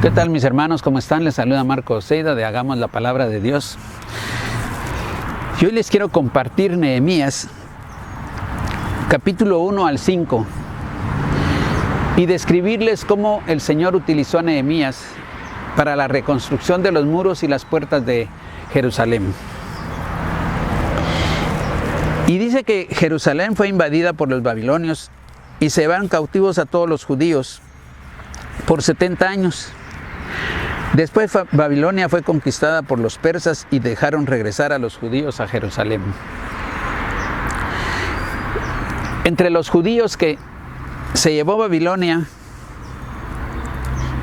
¿Qué tal, mis hermanos? ¿Cómo están? Les saluda Marco Oseida de Hagamos la Palabra de Dios. Y hoy les quiero compartir Nehemías, capítulo 1 al 5, y describirles cómo el Señor utilizó a Nehemías para la reconstrucción de los muros y las puertas de Jerusalén. Y dice que Jerusalén fue invadida por los babilonios y se llevaron cautivos a todos los judíos por 70 años. Después Babilonia fue conquistada por los persas y dejaron regresar a los judíos a Jerusalén. Entre los judíos que se llevó Babilonia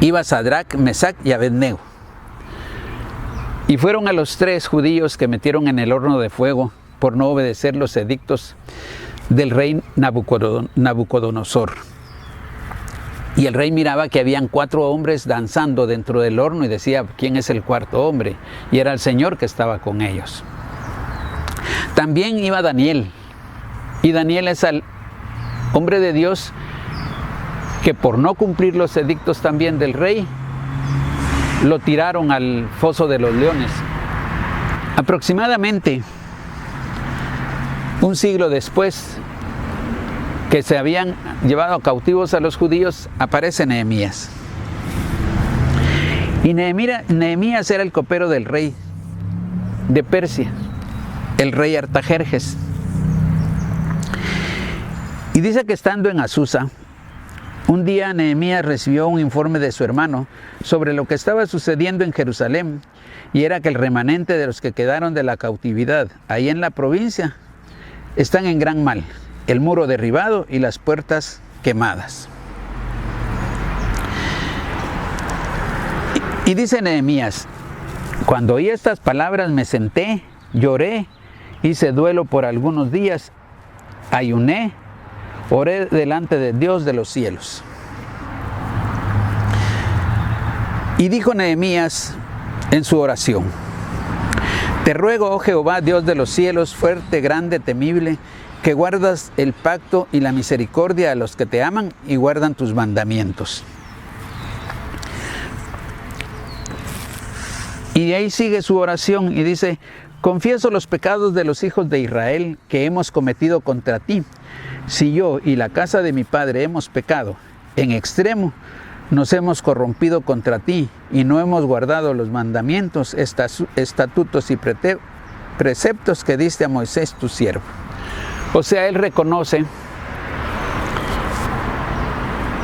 iba Sadrac, Mesac y Abednego. Y fueron a los 3 judíos que metieron en el horno de fuego por no obedecer los edictos del rey Nabucodonosor. Y el rey miraba que habían 4 hombres danzando dentro del horno y decía, ¿quién es el 4º hombre? Y era el Señor que estaba con ellos. También iba Daniel. Y Daniel es el hombre de Dios que por no cumplir los edictos también del rey, lo tiraron al foso de los leones. Aproximadamente un siglo después que se habían llevado cautivos a los judíos, aparece Nehemías. Y Nehemías era el copero del rey de Persia, el rey Artajerjes. Y dice que estando en Azusa, un día Nehemías recibió un informe de su hermano sobre lo que estaba sucediendo en Jerusalén, y era que el remanente de los que quedaron de la cautividad ahí en la provincia están en gran mal, el muro derribado y las puertas quemadas. Y dice Nehemías, cuando oí estas palabras me senté, lloré, hice duelo por algunos días, ayuné, oré delante de Dios de los cielos. Y dijo Nehemías en su oración, te ruego, oh Jehová, Dios de los cielos, fuerte, grande, temible, que guardas el pacto y la misericordia a los que te aman y guardan tus mandamientos. Y de ahí sigue su oración y dice, confieso los pecados de los hijos de Israel que hemos cometido contra ti. Si yo y la casa de mi padre hemos pecado en extremo, nos hemos corrompido contra ti y no hemos guardado los mandamientos, estatutos y preceptos que diste a Moisés tu siervo. O sea, él reconoce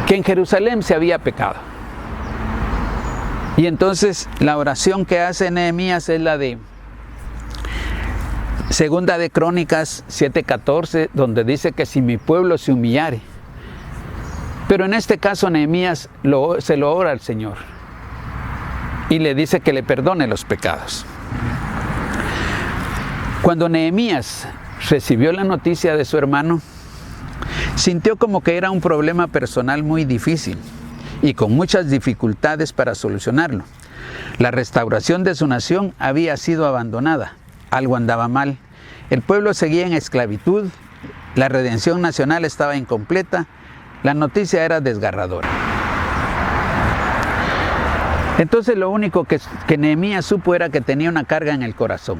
que en Jerusalén se había pecado. Y entonces la oración que hace Nehemías es la de Segunda de Crónicas 7:14, donde dice que si mi pueblo se humillare. Pero en este caso Nehemías se lo ora al Señor y le dice que le perdone los pecados. Cuando Nehemías recibió la noticia de su hermano, sintió como que era un problema personal muy difícil y con muchas dificultades para solucionarlo. La restauración de su nación había sido abandonada, algo andaba mal, el pueblo seguía en esclavitud, la redención nacional estaba incompleta, la noticia era desgarradora. Entonces lo único que Nehemías supo era que tenía una carga en el corazón.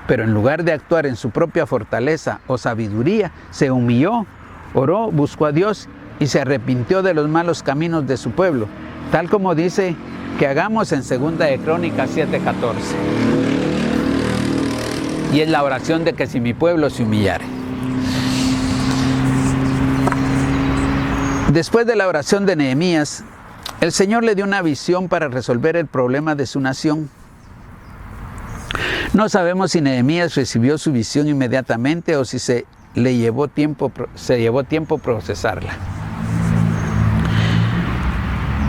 Pero en lugar de actuar en su propia fortaleza o sabiduría, se humilló, oró, buscó a Dios y se arrepintió de los malos caminos de su pueblo, tal como dice que hagamos en Segunda de Crónicas 7:14. Y es la oración de que si mi pueblo se humillare. Después de la oración de Nehemías, el Señor le dio una visión para resolver el problema de su nación. No sabemos si Nehemías recibió su visión inmediatamente o si se llevó tiempo procesarla.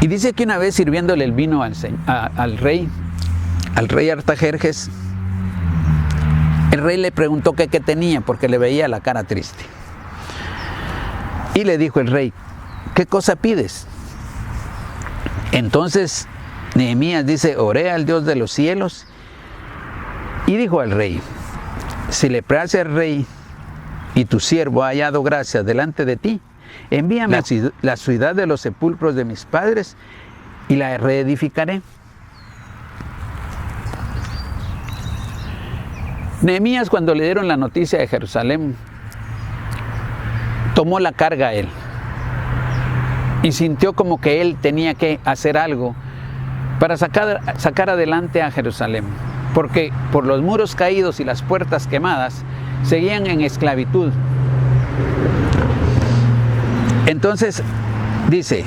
Y dice que una vez sirviéndole el vino al rey Artajerjes, el rey le preguntó qué tenía porque le veía la cara triste. Y le dijo el rey, ¿qué cosa pides? Entonces Nehemías dice, oré al Dios de los cielos y dijo al rey, si le place al rey y tu siervo ha hallado gracia delante de ti, envíame a la ciudad de los sepulcros de mis padres y la reedificaré. Nehemías, cuando le dieron la noticia de Jerusalén, tomó la carga él y sintió como que él tenía que hacer algo para sacar adelante a Jerusalén, porque por los muros caídos y las puertas quemadas seguían en esclavitud. Entonces dice,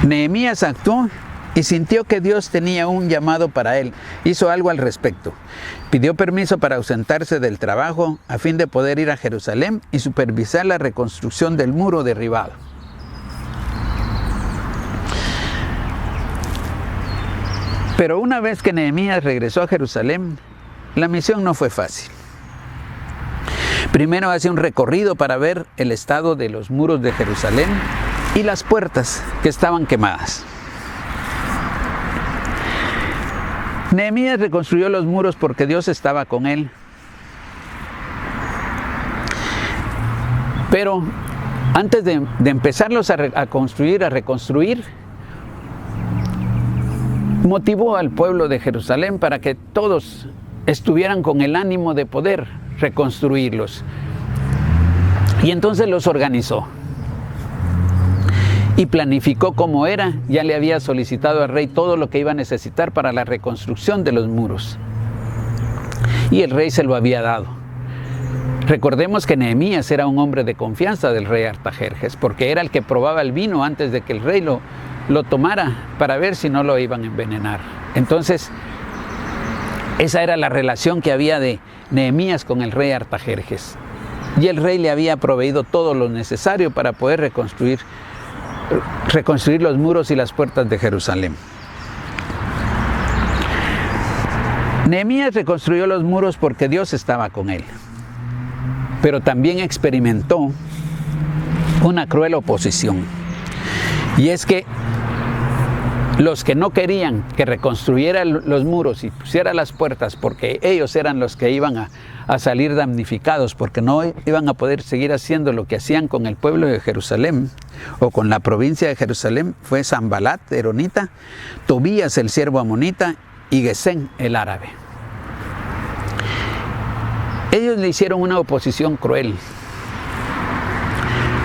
Nehemías actuó y sintió que Dios tenía un llamado para él. Hizo algo al respecto. Pidió permiso para ausentarse del trabajo a fin de poder ir a Jerusalén y supervisar la reconstrucción del muro derribado. Pero una vez que Nehemías regresó a Jerusalén, la misión no fue fácil. Primero hace un recorrido para ver el estado de los muros de Jerusalén y las puertas que estaban quemadas. Nehemías reconstruyó los muros porque Dios estaba con él. Pero antes de empezarlos a reconstruir, motivó al pueblo de Jerusalén para que todos estuvieran con el ánimo de poder reconstruirlos. Y entonces los organizó y planificó cómo era. Ya le había solicitado al rey todo lo que iba a necesitar para la reconstrucción de los muros. Y el rey se lo había dado. Recordemos que Nehemías era un hombre de confianza del rey Artajerjes, porque era el que probaba el vino antes de que el rey lo tomara para ver si no lo iban a envenenar. Entonces, esa era la relación que había de Nehemías con el rey Artajerjes. Y el rey le había proveído todo lo necesario para poder reconstruir los muros y las puertas de Jerusalén. Nehemías reconstruyó los muros porque Dios estaba con él, pero también experimentó una cruel oposición. Y es que los que no querían que reconstruyera los muros y pusiera las puertas, porque ellos eran los que iban a salir damnificados, porque no iban a poder seguir haciendo lo que hacían con el pueblo de Jerusalén o con la provincia de Jerusalén, fue Sanbalat, eronita, Tobías, el siervo amonita, y Gesem, el árabe. Ellos le hicieron una oposición cruel.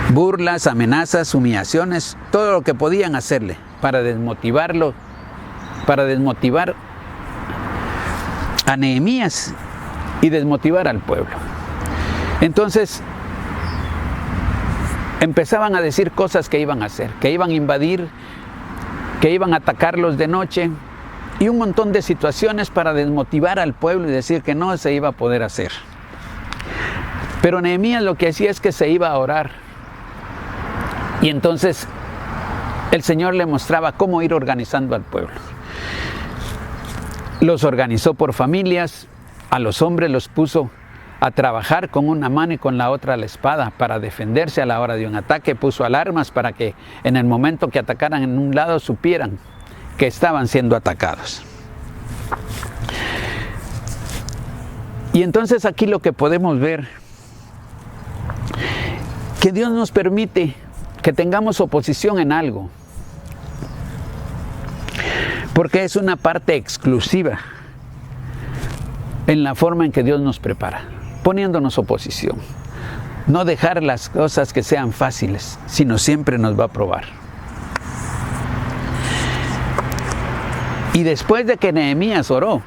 Burlas, amenazas, humillaciones, todo lo que podían hacerle para desmotivarlo, para desmotivar a Nehemías y desmotivar al pueblo. Entonces empezaban a decir cosas que iban a hacer, que iban a invadir, que iban a atacarlos de noche y un montón de situaciones para desmotivar al pueblo y decir que no se iba a poder hacer. Pero Nehemías lo que hacía es que se iba a orar. Y entonces el Señor le mostraba cómo ir organizando al pueblo. Los organizó por familias, a los hombres los puso a trabajar con una mano y con la otra la espada para defenderse a la hora de un ataque. Puso alarmas para que en el momento que atacaran en un lado supieran que estaban siendo atacados. Y entonces aquí lo que podemos ver, que Dios nos permite que tengamos oposición en algo, porque es una parte exclusiva en la forma en que Dios nos prepara, poniéndonos oposición. No dejar las cosas que sean fáciles, sino siempre nos va a probar. Y después de que Nehemías oró,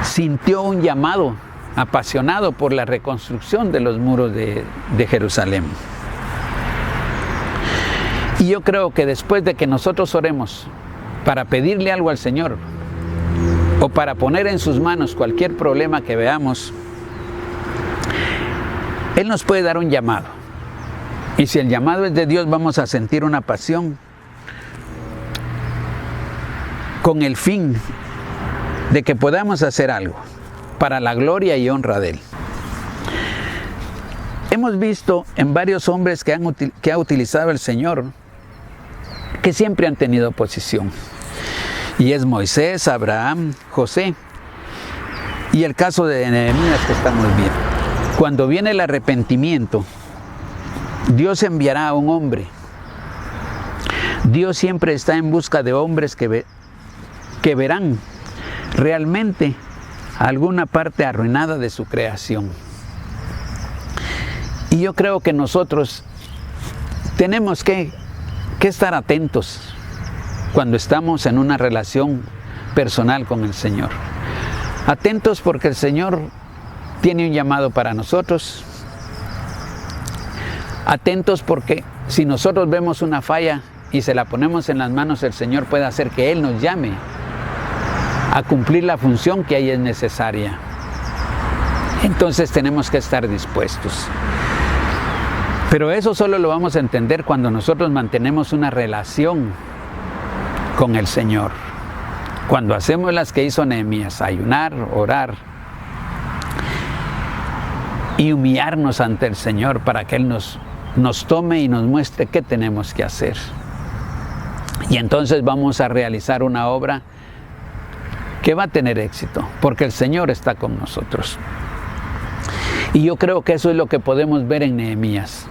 sintió un llamado apasionado por la reconstrucción de los muros de Jerusalén. Y yo creo que después de que nosotros oremos para pedirle algo al Señor o para poner en sus manos cualquier problema que veamos, Él nos puede dar un llamado. Y si el llamado es de Dios, vamos a sentir una pasión con el fin de que podamos hacer algo para la gloria y honra de Él. Hemos visto en varios hombres que ha utilizado el Señor que siempre han tenido oposición. Y es Moisés, Abraham, José y el caso de Nehemías que estamos viendo. Cuando viene el arrepentimiento, Dios enviará a un hombre Dios siempre está en busca de hombres que verán realmente alguna parte arruinada de su creación. Y yo creo que nosotros tenemos que estar atentos cuando estamos en una relación personal con el Señor. Atentos porque el Señor tiene un llamado para nosotros. Atentos porque si nosotros vemos una falla y se la ponemos en las manos, el Señor puede hacer que Él nos llame a cumplir la función que ahí es necesaria. Entonces tenemos que estar dispuestos. Pero eso solo lo vamos a entender cuando nosotros mantenemos una relación con el Señor. Cuando hacemos las que hizo Nehemías, ayunar, orar y humillarnos ante el Señor para que Él nos tome y nos muestre qué tenemos que hacer. Y entonces vamos a realizar una obra que va a tener éxito, porque el Señor está con nosotros. Y yo creo que eso es lo que podemos ver en Nehemías.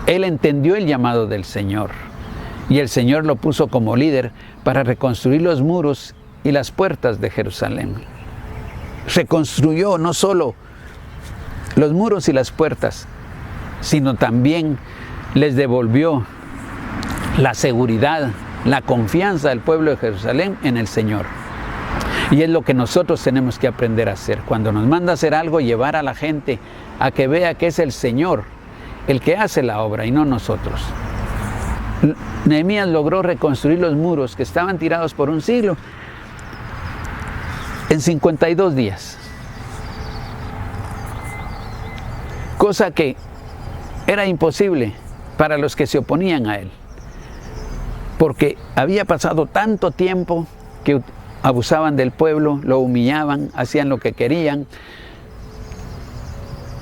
Él entendió el llamado del Señor y el Señor lo puso como líder para reconstruir los muros y las puertas de Jerusalén. Reconstruyó no solo los muros y las puertas, sino también les devolvió la seguridad, la confianza del pueblo de Jerusalén en el Señor. Y es lo que nosotros tenemos que aprender a hacer. Cuando nos manda a hacer algo, llevar a la gente a que vea que es el Señor el que hace la obra y no nosotros. Nehemías logró reconstruir los muros que estaban tirados por un siglo en 52 días. Cosa que era imposible para los que se oponían a él. Porque había pasado tanto tiempo que abusaban del pueblo, lo humillaban, hacían lo que querían.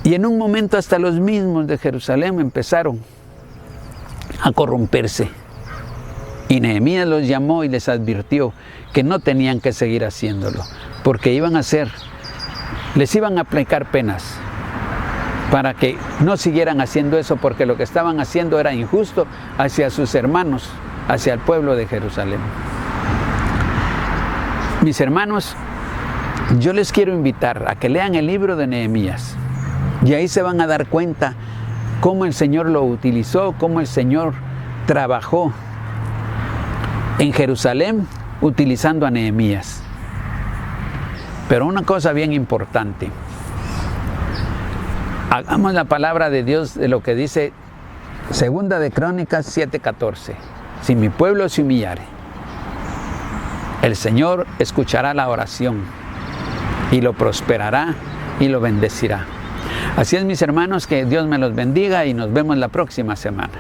Y en un momento hasta los mismos de Jerusalén empezaron a corromperse. Y Nehemías los llamó y les advirtió que no tenían que seguir haciéndolo, porque les iban a aplicar penas para que no siguieran haciendo eso, porque lo que estaban haciendo era injusto hacia sus hermanos, hacia el pueblo de Jerusalén. Mis hermanos, yo les quiero invitar a que lean el libro de Nehemías y ahí se van a dar cuenta cómo el Señor lo utilizó, cómo el Señor trabajó en Jerusalén utilizando a Nehemías. Pero una cosa bien importante, hagamos la palabra de Dios de lo que dice Segunda de Crónicas 7:14. Si mi pueblo se humillare, el Señor escuchará la oración y lo prosperará y lo bendecirá. Así es, mis hermanos, que Dios me los bendiga y nos vemos la próxima semana.